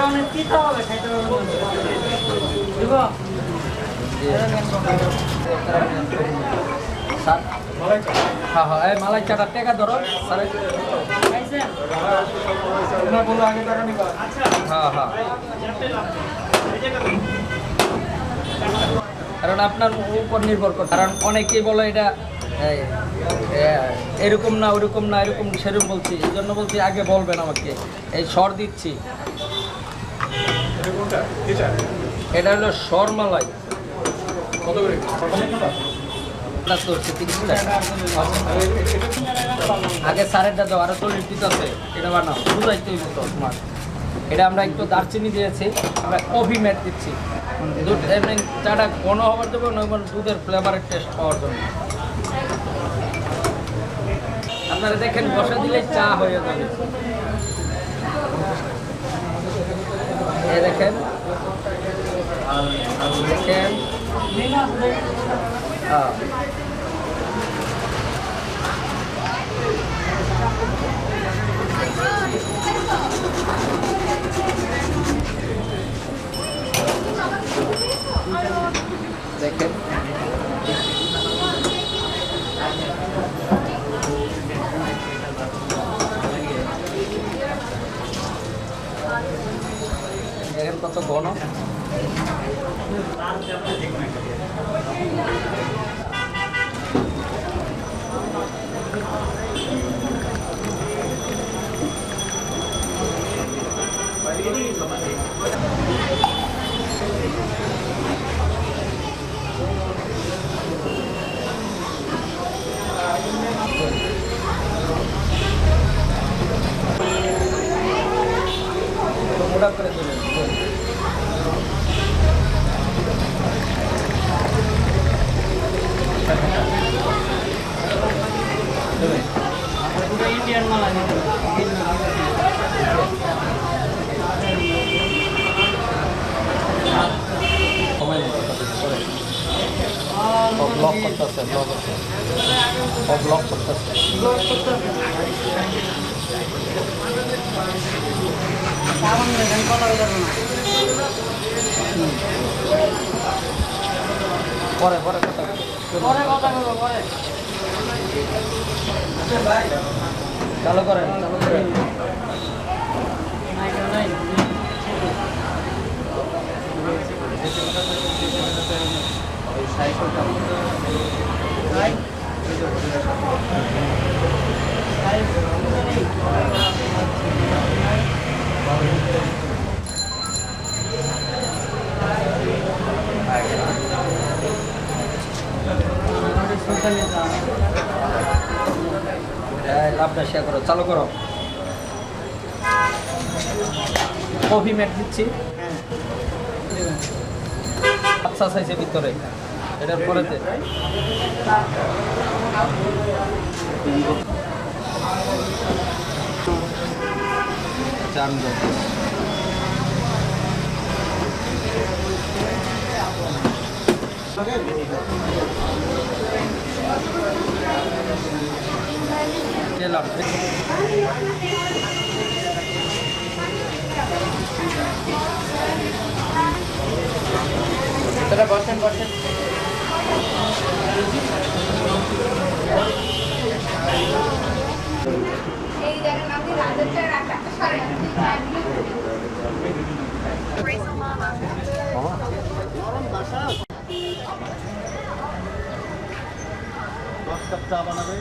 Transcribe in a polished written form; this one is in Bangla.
অনেক পিঠা হবে খাইতে দিব হ্যাঁ হ্যাঁ এই মালাই চাটা টাকা ধরো সাড়ে হ্যাঁ হ্যাঁ কারণ আপনার উপর নির্ভর করে কারণ অনেকেই বলে এটা এরকম না ওরকম না এরকম সেরকম বলছি এই জন্য বলছি আগে বলবেন আমাকে এই স্বর দিচ্ছি এটা হলো স্বর মালাই কত করে আগে সারেরটা দাও আরো 40 পিস আছে এটা বানাও বুঝাইতে হইব তো তোমার এটা আমরা একটু দারচিনি দিয়েছি আমরা কফি ম্যাট দিচ্ছি দুধ এমনি চাটা ঘন হওয়ার জন্য নয় দুধের ফ্লেভারের টেস্ট পাওয়ার জন্য আপনারা দেখেন বসা দিলে চা হয়ে যাবে এই দেখেন দেখেন দেখেন দেখেন কত ঘন মোটা করে দেবেন ইন্ডিয়ান মালা ব্লক করতেছে ব্লক করতেছে পরে পরে কথা বলবো পরে চালু করেন লাভটা শেয়ার করো চালু করো কফি ম্যাট দিচ্ছি আচ্ছা সাইজের ভিতরে এটার পরেতে লাভ বসেন বসেন এই জায়গার নাম দিয়ে রাজের রাখা চা বানাবে